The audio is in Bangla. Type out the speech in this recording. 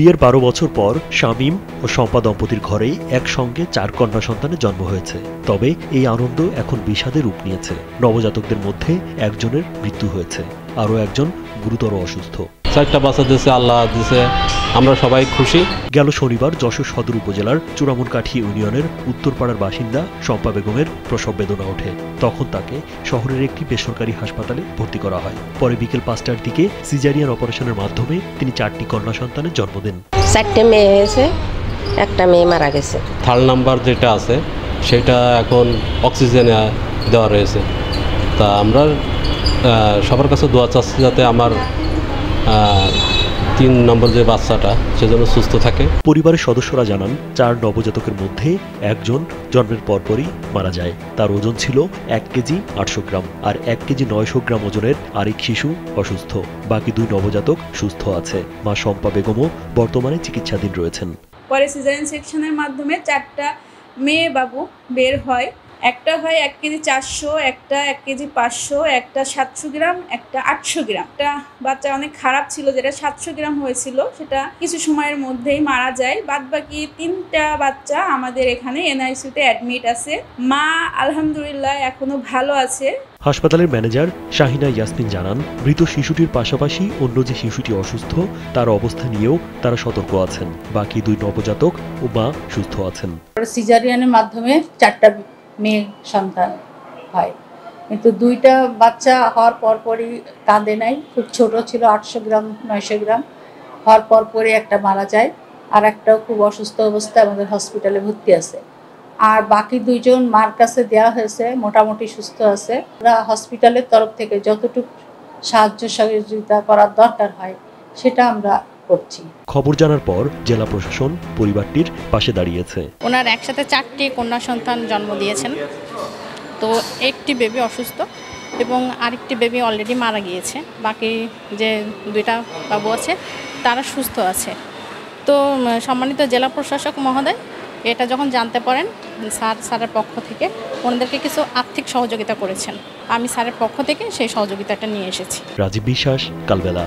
বিয়ের ১২ বছর পর শামীম ও শম্পা দম্পতির ঘরেই একসঙ্গে ৪ কন্যা সন্তানের জন্ম হয়েছে। তবে এই আনন্দ এখন বিষাদে রূপ নিয়েছে। নবজাতকদের মধ্যে একজনের মৃত্যু হয়েছে, আরও একজন গুরুতর অসুস্থ। 4টা বাচ্চা দিয়েছে, আল্লাহ দিয়েছে, আমরা সবাই খুশি। গেল শনিবার যশোর সদর উপজেলার চূড়ামনকাঠি ইউনিয়নের উত্তরপাড়ার বাসিন্দা শম্পা বেগমের প্রসব বেদনা ওঠে। তখন তাকে শহরের একটি বেসরকারি হাসপাতালে ভর্তি করা হয়। পরে বিকেল 5টার দিকে সিজারিয়ান অপারেশনের মাধ্যমে তিনি 4টি কন্যা সন্তানের জন্ম দেন। 4টে মেয়ে হয়েছে, একটা মেয়ে মারা গেছে। 3rd নাম্বার যেটা আছে সেটা এখন অক্সিজেনে দেওয়া রয়েছে। তা আমরা সবার কাছে দোয়া চাচ্ছি যাতে আমার 3 নম্বর যে বাচ্চাটা সেজন্য সুস্থ থাকে। পরিবারের সদস্যরা জানান, 4 নবজাতকের মধ্যে একজন জন্মের পরপরই মারা যায়। তার ওজন ছিল 1 কেজি 800 গ্রাম, আর 1 কেজি 900 গ্রাম ওজনের আরেক শিশু অসুস্থ। বাকি 2 নবজাতক সুস্থ আছে। মা শম্পা বেগমও বর্তমানে চিকিৎসাধীন রয়েছেন। পরে সিজারিয়ান সেকশনের মাধ্যমে 4টা মেয়ে বাবু বের হয়। একটা হয় 1 কেজি 400, একটা 1 কেজি 500, একটা 700 গ্রাম, একটা 800 গ্রাম। একটা বাচ্চা অনেক খারাপ ছিল, যেটা 700 গ্রাম হয়েছিল, সেটা কিছু সময়ের মধ্যেই মারা যায়। বাদবাকি 3টা বাচ্চা আমাদের এখানে এনআইসিউতে অ্যাডমিট আছে। মা আলহামদুলিল্লাহ এখনো ভালো আছে। হাসপাতালের ম্যানেজার শাহিনা ইয়াসমিন জানান, মৃত শিশুটির পাশাপাশি অন্য যে শিশুটি অসুস্থ তার অবস্থা নিয়েও তারা সতর্ক আছেন। বাকি 2 নবজাতক ও মা সুস্থ আছেন। সিজারিয়ানের মাধ্যমে 4টা মেয়ে সন্তান হয়, কিন্তু 2টা বাচ্চা হওয়ার পরপরই কাঁদে নাই, খুব ছোট ছিল, 800 গ্রাম 900 গ্রাম। হওয়ার পরপরই একটা মারা যায়, আর একটাও খুব অসুস্থ অবস্থায় আমাদের হসপিটালে ভর্তি আছে। আর বাকি 2জন মার কাছে দেওয়া হয়েছে, মোটামুটি সুস্থ আছে। আমরা হসপিটালের তরফ থেকে যতটুকু সাহায্য সহযোগিতা করার দরকার হয় সেটা আমরা করছি। খবর জানার পর জেলা প্রশাসন পরিবারটির পাশে দাঁড়িয়েছে। ওনার একসাথে 4টি কন্যা সন্তান জন্ম দিয়েছেন। তো একটি বেবি অসুস্থ এবং আরেকটি বেবি অলরেডি মারা গিয়েছে। বাকি যে 2টা বাবু আছে তারা সুস্থ আছে। তো সম্মানিত জেলা প্রশাসক মহোদয় এটা যখন জানতে পারেন, স্যারের পক্ষ থেকে ওনাদেরকে কিছু আর্থিক সহযোগিতা করেছেন। আমি স্যারের পক্ষ থেকে সেই সহযোগিতাটা নিয়ে এসেছি। রাজীব বিশ্বাস, কালবেলা।